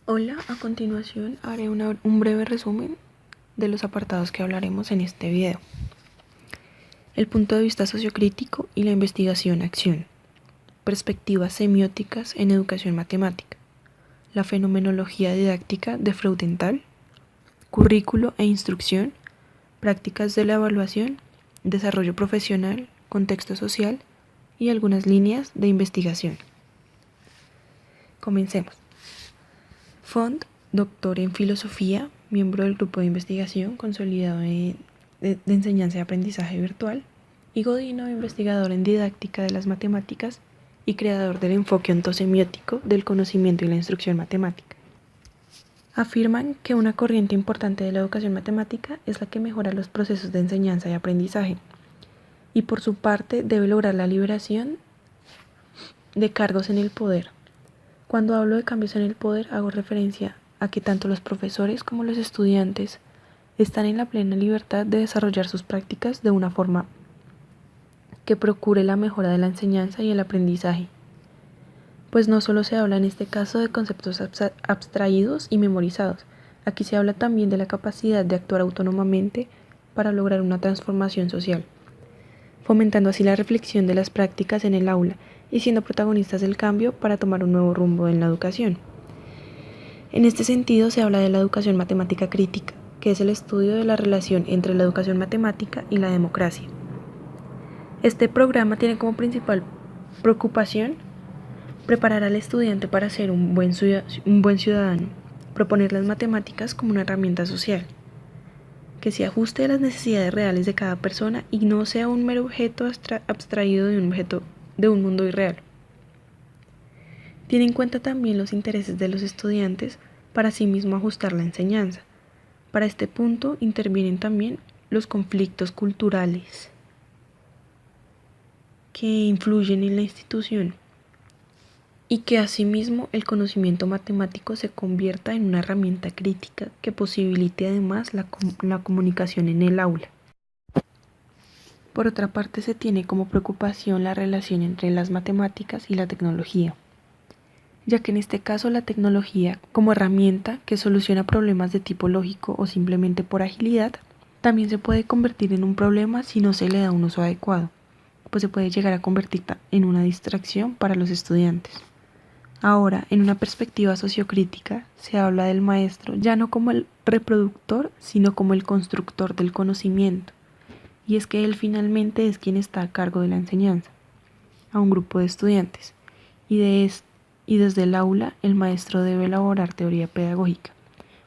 Hola, a continuación haré un breve resumen de los apartados que hablaremos en este video. El punto de vista sociocrítico y la investigación-acción. Perspectivas semióticas en educación matemática. La fenomenología didáctica de Freudenthal. Currículo e instrucción. Prácticas de la evaluación. Desarrollo profesional, contexto social y algunas líneas de investigación. Comencemos. Font, doctor en filosofía, miembro del grupo de investigación consolidado de enseñanza y aprendizaje virtual, y Godino, investigador en didáctica de las matemáticas y creador del enfoque ontosemiótico del conocimiento y la instrucción matemática. Afirman que una corriente importante de la educación matemática es la que mejora los procesos de enseñanza y aprendizaje, y por su parte debe lograr la liberación de cargos en el poder. Cuando hablo de cambios en el poder, hago referencia a que tanto los profesores como los estudiantes están en la plena libertad de desarrollar sus prácticas de una forma que procure la mejora de la enseñanza y el aprendizaje. Pues no solo se habla en este caso de conceptos abstraídos y memorizados, aquí se habla también de la capacidad de actuar autónomamente para lograr una transformación social, fomentando así la reflexión de las prácticas en el aula y siendo protagonistas del cambio para tomar un nuevo rumbo en la educación. En este sentido se habla de la educación matemática crítica, que es el estudio de la relación entre la educación matemática y la democracia. Este programa tiene como principal preocupación preparar al estudiante para ser un buen ciudadano, proponer las matemáticas como una herramienta social, que se ajuste a las necesidades reales de cada persona y no sea un mero objeto abstraído de un mundo irreal. Tiene en cuenta también los intereses de los estudiantes para asimismo ajustar la enseñanza. Para este punto intervienen también los conflictos culturales que influyen en la institución y que asimismo el conocimiento matemático se convierta en una herramienta crítica que posibilite además la comunicación en el aula. Por otra parte, se tiene como preocupación la relación entre las matemáticas y la tecnología, ya que en este caso la tecnología, como herramienta que soluciona problemas de tipo lógico o simplemente por agilidad, también se puede convertir en un problema si no se le da un uso adecuado, pues se puede llegar a convertir en una distracción para los estudiantes. Ahora, en una perspectiva sociocrítica, se habla del maestro ya no como el reproductor, sino como el constructor del conocimiento, y es que él finalmente es quien está a cargo de la enseñanza a un grupo de estudiantes, y desde el aula el maestro debe elaborar teoría pedagógica,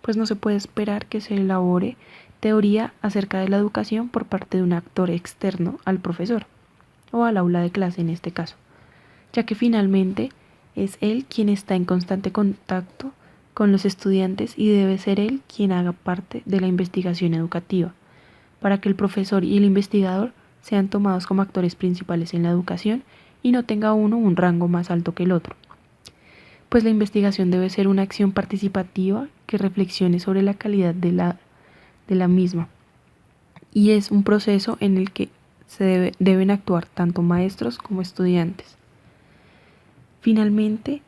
pues no se puede esperar que se elabore teoría acerca de la educación por parte de un actor externo al profesor, o al aula de clase en este caso, ya que finalmente es él quien está en constante contacto con los estudiantes y debe ser él quien haga parte de la investigación educativa, para que el profesor y el investigador sean tomados como actores principales en la educación y no tenga uno un rango más alto que el otro. Pues la investigación debe ser una acción participativa que reflexione sobre la calidad de la misma, y es un proceso en el que deben actuar tanto maestros como estudiantes. Finalmente,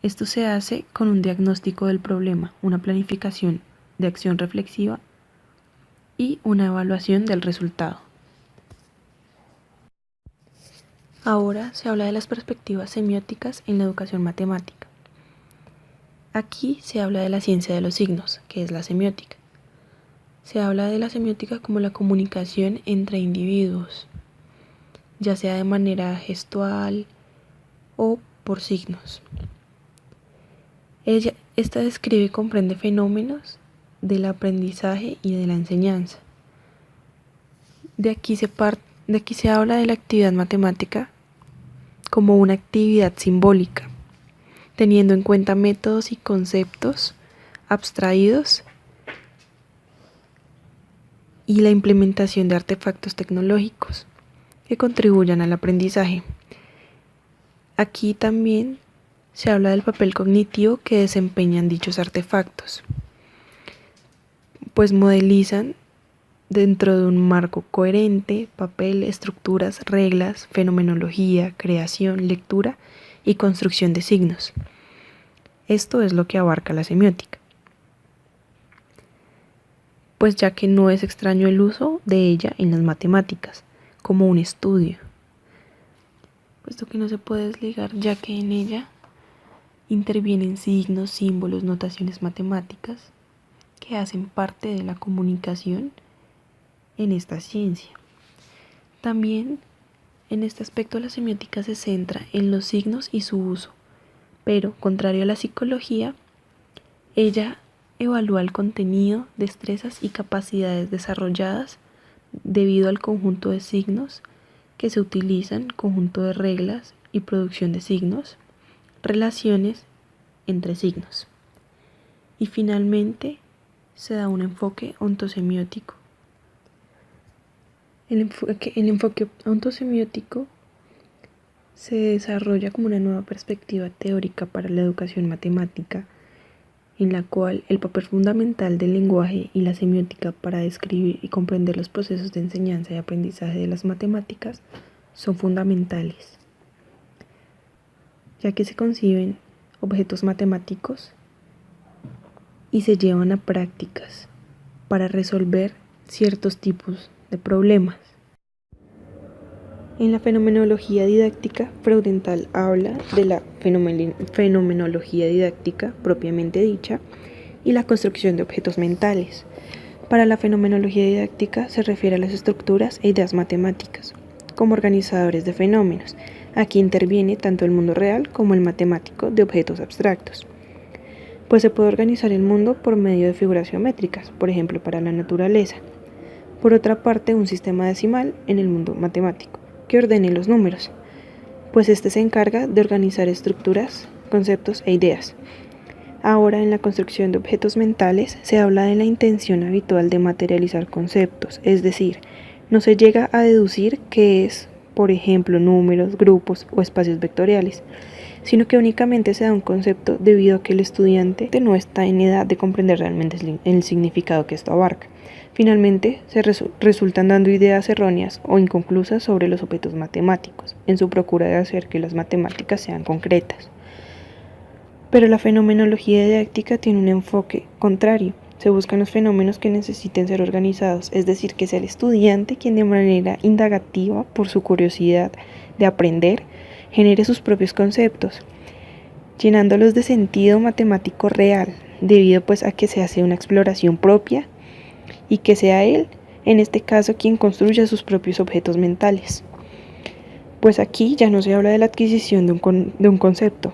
esto se hace con un diagnóstico del problema, una planificación de acción reflexiva y una evaluación del resultado. Ahora se habla de las perspectivas semióticas en la educación matemática. Aquí se habla de la ciencia de los signos, que es la semiótica. Se habla de la semiótica como la comunicación entre individuos, ya sea de manera gestual o por signos. Esta describe y comprende fenómenos del aprendizaje y de la enseñanza. De aquí se habla de la actividad matemática como una actividad simbólica, teniendo en cuenta métodos y conceptos abstraídos y la implementación de artefactos tecnológicos que contribuyan al aprendizaje. Aquí también se habla del papel cognitivo que desempeñan dichos artefactos, pues modelizan dentro de un marco coherente, papel, estructuras, reglas, fenomenología, creación, lectura y construcción de signos. Esto es lo que abarca la semiótica, pues ya que no es extraño el uso de ella en las matemáticas, como un estudio, puesto que no se puede desligar, ya que en ella intervienen signos, símbolos, notaciones matemáticas que hacen parte de la comunicación en esta ciencia. También en este aspecto la semiótica se centra en los signos y su uso, pero contrario a la psicología, ella evalúa el contenido, destrezas y capacidades desarrolladas debido al conjunto de signos que se utilizan, conjunto de reglas y producción de signos, relaciones entre signos. Y finalmente se da un enfoque ontosemiótico. El enfoque ontosemiótico se desarrolla como una nueva perspectiva teórica para la educación matemática, en la cual el papel fundamental del lenguaje y la semiótica para describir y comprender los procesos de enseñanza y aprendizaje de las matemáticas son fundamentales, ya que se conciben objetos matemáticos y se llevan a prácticas para resolver ciertos tipos de problemas. En la fenomenología didáctica, Freudenthal habla de la fenomenología didáctica propiamente dicha y la construcción de objetos mentales. Para la fenomenología didáctica se refiere a las estructuras e ideas matemáticas, como organizadores de fenómenos. Aquí interviene tanto el mundo real como el matemático de objetos abstractos, pues se puede organizar el mundo por medio de figuras geométricas, por ejemplo para la naturaleza. Por otra parte, un sistema decimal en el mundo matemático, que ordene los números, pues este se encarga de organizar estructuras, conceptos e ideas. Ahora, en la construcción de objetos mentales se habla de la intención habitual de materializar conceptos, es decir, no se llega a deducir qué es, por ejemplo, números, grupos o espacios vectoriales, sino que únicamente se da un concepto debido a que el estudiante no está en edad de comprender realmente el significado que esto abarca. Finalmente, se resultan dando ideas erróneas o inconclusas sobre los objetos matemáticos, en su procura de hacer que las matemáticas sean concretas. Pero la fenomenología didáctica tiene un enfoque contrario. Se buscan los fenómenos que necesiten ser organizados, es decir, que sea el estudiante quien de manera indagativa, por su curiosidad de aprender, genere sus propios conceptos, llenándolos de sentido matemático real, debido pues a que se hace una exploración propia y que sea él, en este caso, quien construya sus propios objetos mentales. Pues aquí ya no se habla de la adquisición de un concepto.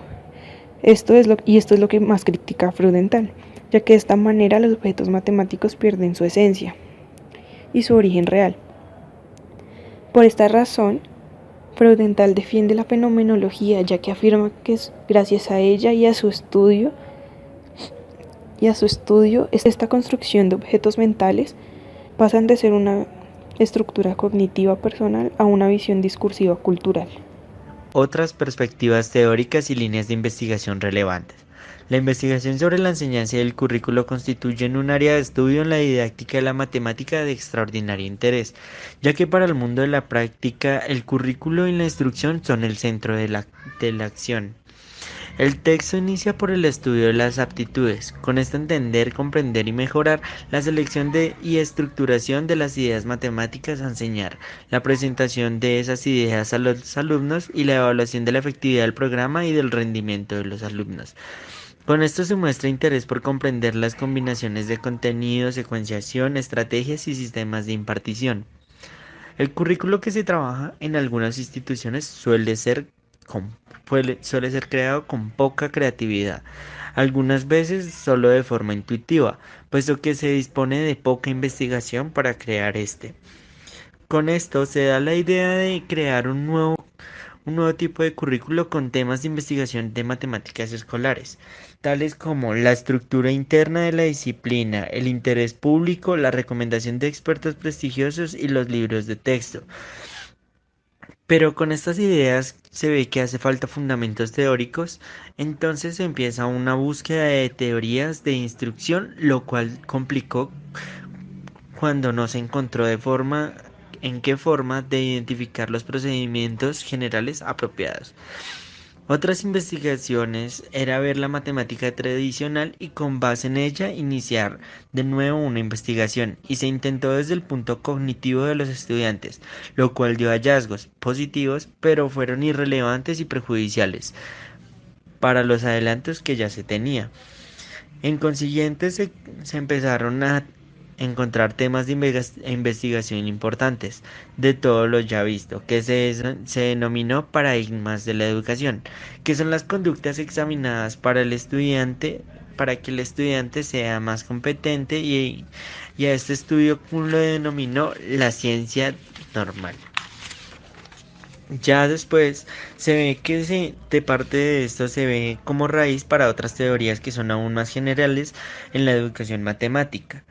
Esto es lo que más critica Freudenthal, ya que de esta manera los objetos matemáticos pierden su esencia y su origen real. Por esta razón, Freudenthal defiende la fenomenología, ya que afirma que es gracias a ella y a su estudio esta construcción de objetos mentales pasan de ser una estructura cognitiva personal a una visión discursiva cultural. Otras perspectivas teóricas y líneas de investigación relevantes. La investigación sobre la enseñanza y el currículo constituyen un área de estudio en la didáctica de la matemática de extraordinario interés, ya que para el mundo de la práctica el currículo y la instrucción son el centro de la acción. El texto inicia por el estudio de las aptitudes, con esto entender, comprender y mejorar la selección y estructuración de las ideas matemáticas a enseñar, la presentación de esas ideas a los alumnos y la evaluación de la efectividad del programa y del rendimiento de los alumnos. Con esto se muestra interés por comprender las combinaciones de contenido, secuenciación, estrategias y sistemas de impartición. El currículo que se trabaja en algunas instituciones suele ser creado con poca creatividad, algunas veces solo de forma intuitiva, puesto que se dispone de poca investigación para crear este. Con esto se da la idea de crear un nuevo tipo de currículo con temas de investigación de matemáticas escolares, tales como la estructura interna de la disciplina, el interés público, la recomendación de expertos prestigiosos y los libros de texto. Pero con estas ideas se ve que hace falta fundamentos teóricos, entonces se empieza una búsqueda de teorías de instrucción, lo cual complicó cuando no se encontró en qué forma de identificar los procedimientos generales apropiados. Otras investigaciones era ver la matemática tradicional y con base en ella iniciar de nuevo una investigación, y se intentó desde el punto cognitivo de los estudiantes, lo cual dio hallazgos positivos, pero fueron irrelevantes y perjudiciales para los adelantos que ya se tenía. En consiguiente, se empezaron a encontrar temas de investigación importantes de todo lo ya visto, que se denominó paradigmas de la educación, que son las conductas examinadas para que el estudiante sea más competente, y a este estudio lo denominó la ciencia normal. Ya después se ve que de parte de esto se ve como raíz para otras teorías que son aún más generales en la educación matemática,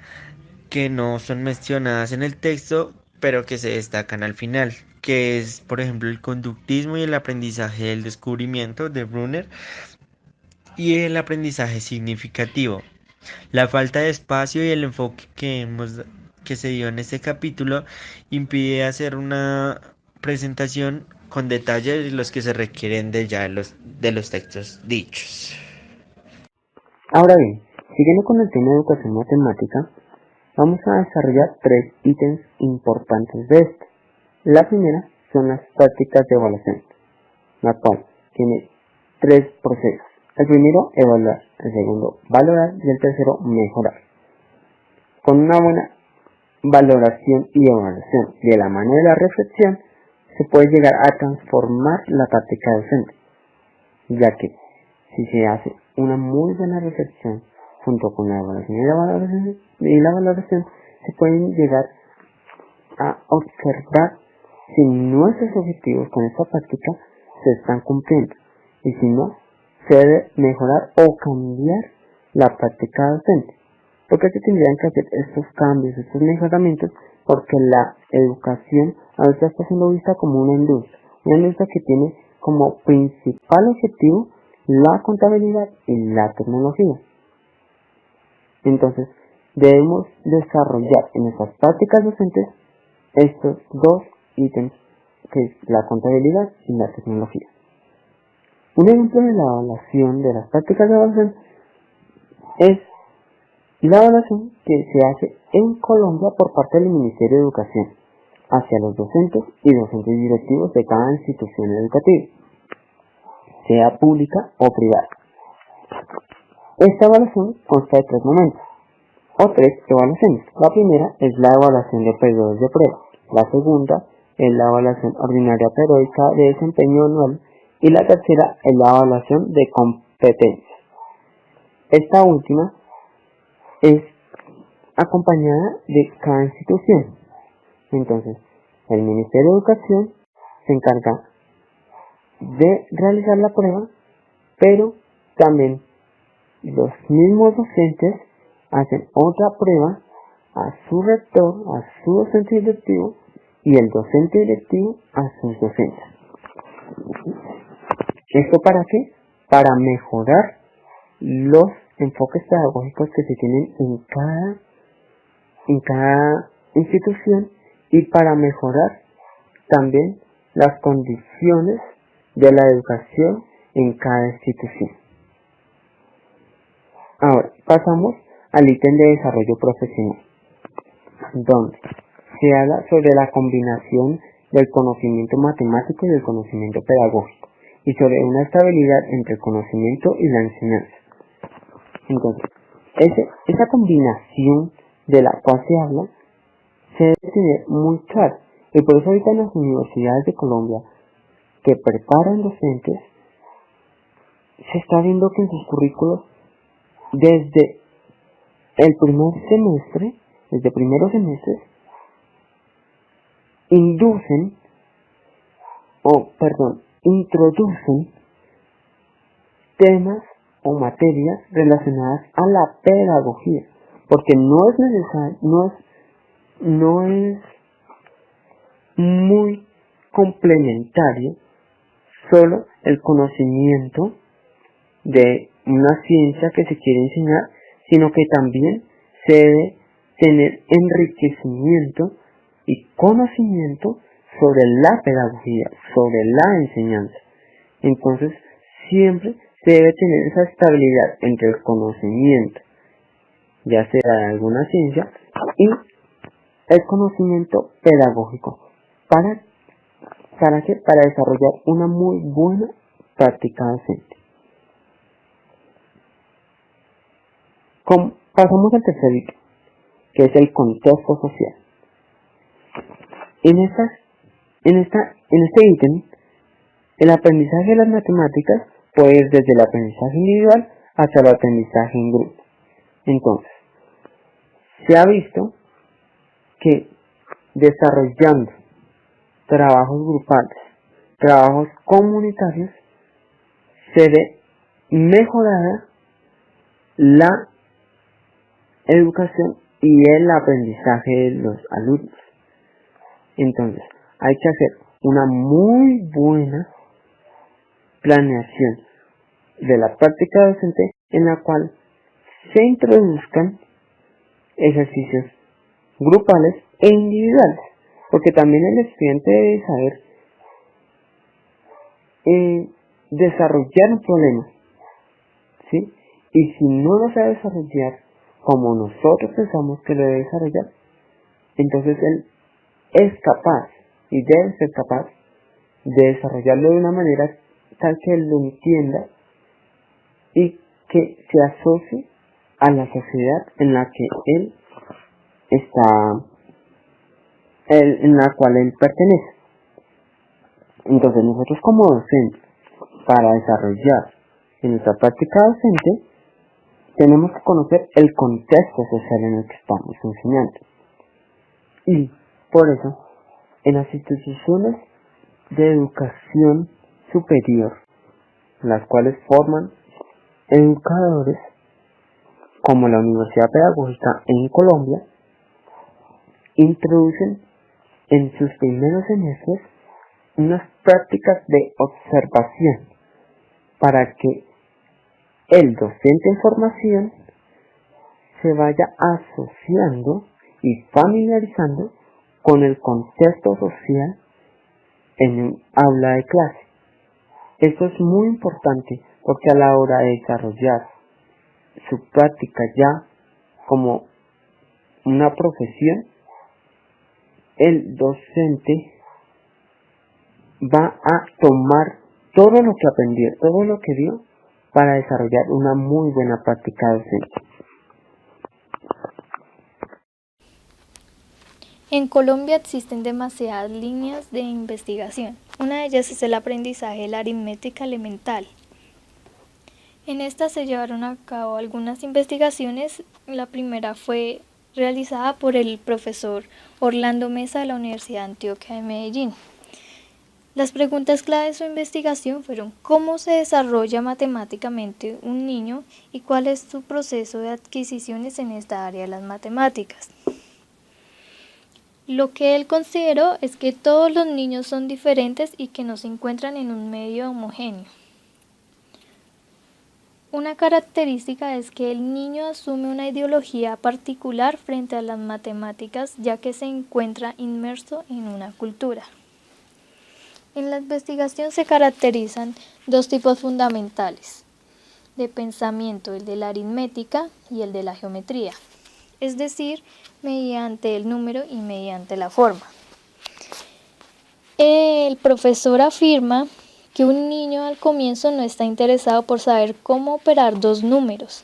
que no son mencionadas en el texto, pero que se destacan al final, que es, por ejemplo, el conductismo y el aprendizaje del descubrimiento de Brunner, y el aprendizaje significativo. La falta de espacio y el enfoque que se dio en este capítulo impide hacer una presentación con detalle de los que se requieren de los textos dichos. Ahora bien, siguiendo con el tema de educación matemática, vamos a desarrollar tres ítems importantes de esto. La primera son las prácticas de evaluación, la cual tiene tres procesos. El primero, evaluar; el segundo, valorar; y el tercero, mejorar. Con una buena valoración y evaluación de la mano de la reflexión, se puede llegar a transformar la práctica docente, ya que si se hace una muy buena reflexión junto con la evaluación y la valoración, se pueden llegar a observar si nuestros objetivos con esta práctica se están cumpliendo, y si no, se debe mejorar o cambiar la práctica docente. Porque se tendrían que hacer estos cambios, estos mejoramientos, porque la educación a veces está siendo vista como una industria que tiene como principal objetivo la contabilidad y la tecnología. Entonces, debemos desarrollar en nuestras prácticas docentes estos dos ítems, que es la contabilidad y la tecnología. Un ejemplo de la evaluación de las prácticas de evaluación es la evaluación que se hace en Colombia por parte del Ministerio de Educación hacia los docentes y docentes directivos de cada institución educativa, sea pública o privada. Esta evaluación consta de tres momentos, o tres evaluaciones. La primera es la evaluación de periodos de prueba. La segunda es la evaluación ordinaria periódica de desempeño anual. Y la tercera es la evaluación de competencia. Esta última es acompañada de cada institución. Entonces, el Ministerio de Educación se encarga de realizar la prueba, pero también los mismos docentes hacen otra prueba a su rector, a su docente directivo, y el docente directivo a sus docentes. ¿Esto para qué? Para mejorar los enfoques pedagógicos que se tienen en cada institución, y para mejorar también las condiciones de la educación en cada institución. Ahora, pasamos al ítem de desarrollo profesional, donde se habla sobre la combinación del conocimiento matemático y del conocimiento pedagógico, y sobre una estabilidad entre el conocimiento y la enseñanza. Entonces, esa combinación de la cual se habla se debe tener muy claro, y por eso ahorita en las universidades de Colombia que preparan docentes, se está viendo que en sus currículos, desde el primer semestre, desde primeros semestres, introducen temas o materias relacionadas a la pedagogía, porque no es necesario, no es muy complementario solo el conocimiento de una ciencia que se quiere enseñar, sino que también se debe tener enriquecimiento y conocimiento sobre la pedagogía, sobre la enseñanza. Entonces siempre se debe tener esa estabilidad entre el conocimiento, ya sea de alguna ciencia, y el conocimiento pedagógico. ¿Para qué? Para desarrollar una muy buena práctica docente. Pasamos al tercer ítem, que es el contexto social. En este ítem, el aprendizaje de las matemáticas puede ir desde el aprendizaje individual hasta el aprendizaje en grupo. Entonces, se ha visto que desarrollando trabajos grupales, trabajos comunitarios, se ve mejorada la educación y el aprendizaje de los alumnos. Entonces, hay que hacer una muy buena planeación de la práctica docente en la cual se introduzcan ejercicios grupales e individuales, porque también el estudiante debe saber desarrollar un problema, ¿sí? Y si no lo sabe desarrollar como nosotros pensamos que lo debe desarrollar, entonces él es capaz y debe ser capaz de desarrollarlo de una manera tal que él lo entienda y que se asocie a la sociedad en la que él está, en la cual él pertenece. Entonces nosotros como docentes, para desarrollar en nuestra práctica docente, tenemos que conocer el contexto social en el que estamos enseñando. Y por eso, en las instituciones de educación superior, las cuales forman educadores, como la Universidad Pedagógica en Colombia, introducen en sus primeros semestres unas prácticas de observación para que el docente en formación se vaya asociando y familiarizando con el contexto social en un aula de clase. Esto es muy importante porque a la hora de desarrollar su práctica ya como una profesión, el docente va a tomar todo lo que aprendió, todo lo que vio, para desarrollar una muy buena práctica docente. En Colombia existen demasiadas líneas de investigación. Una de ellas es el aprendizaje de la aritmética elemental. En esta se llevaron a cabo algunas investigaciones. La primera fue realizada por el profesor Orlando Mesa de la Universidad de Antioquia de Medellín. Las preguntas clave de su investigación fueron cómo se desarrolla matemáticamente un niño y cuál es su proceso de adquisiciones en esta área de las matemáticas. Lo que él consideró es que todos los niños son diferentes y que no se encuentran en un medio homogéneo. Una característica es que el niño asume una ideología particular frente a las matemáticas, ya que se encuentra inmerso en una cultura. En la investigación se caracterizan dos tipos fundamentales de pensamiento, el de la aritmética y el de la geometría, es decir, mediante el número y mediante la forma. El profesor afirma que un niño al comienzo no está interesado por saber cómo operar dos números.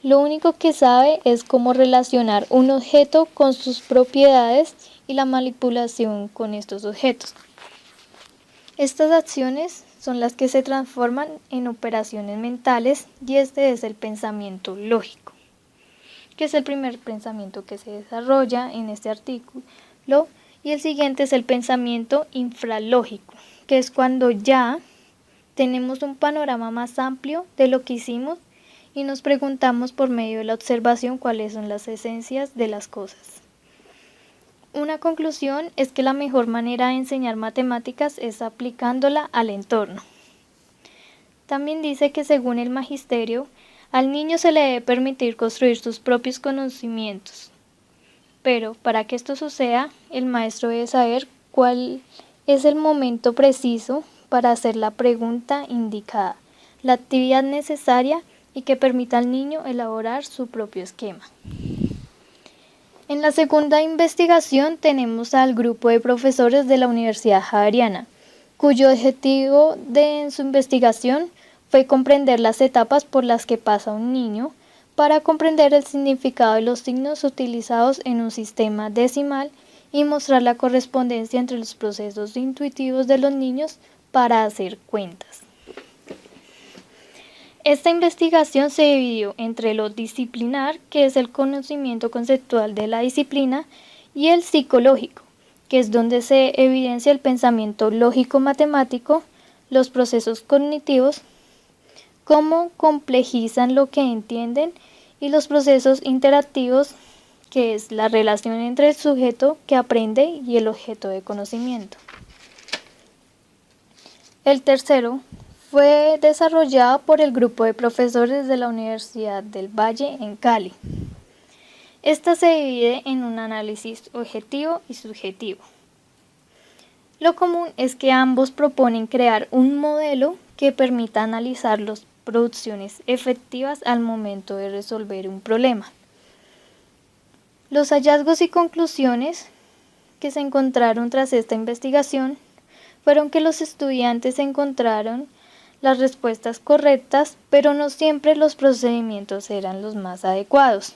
Lo único que sabe es cómo relacionar un objeto con sus propiedades y la manipulación con estos objetos. Estas acciones son las que se transforman en operaciones mentales y este es el pensamiento lógico, que es el primer pensamiento que se desarrolla en este artículo, y el siguiente es el pensamiento infralógico, que es cuando ya tenemos un panorama más amplio de lo que hicimos y nos preguntamos por medio de la observación cuáles son las esencias de las cosas. Una conclusión es que la mejor manera de enseñar matemáticas es aplicándola al entorno. También dice que según el magisterio, al niño se le debe permitir construir sus propios conocimientos. Pero para que esto suceda, el maestro debe saber cuál es el momento preciso para hacer la pregunta indicada, la actividad necesaria y que permita al niño elaborar su propio esquema. En la segunda investigación tenemos al grupo de profesores de la Universidad Javeriana, cuyo objetivo en su investigación fue comprender las etapas por las que pasa un niño para comprender el significado de los signos utilizados en un sistema decimal y mostrar la correspondencia entre los procesos intuitivos de los niños para hacer cuentas. Esta investigación se dividió entre lo disciplinar, que es el conocimiento conceptual de la disciplina, y el psicológico, que es donde se evidencia el pensamiento lógico-matemático, los procesos cognitivos, cómo complejizan lo que entienden, y los procesos interactivos, que es la relación entre el sujeto que aprende y el objeto de conocimiento. El tercero fue desarrollado por el grupo de profesores de la Universidad del Valle en Cali. Esta se divide en un análisis objetivo y subjetivo. Lo común es que ambos proponen crear un modelo que permita analizar las producciones efectivas al momento de resolver un problema. Los hallazgos y conclusiones que se encontraron tras esta investigación fueron que los estudiantes encontraron las respuestas correctas, pero no siempre los procedimientos eran los más adecuados.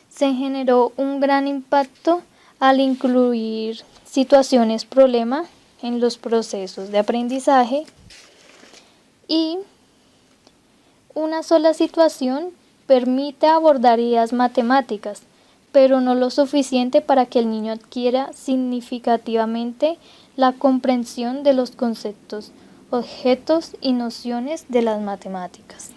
Se generó un gran impacto al incluir situaciones problema en los procesos de aprendizaje y una sola situación permite abordar ideas matemáticas, pero no lo suficiente para que el niño adquiera significativamente la comprensión de los conceptos, objetos y nociones de las matemáticas.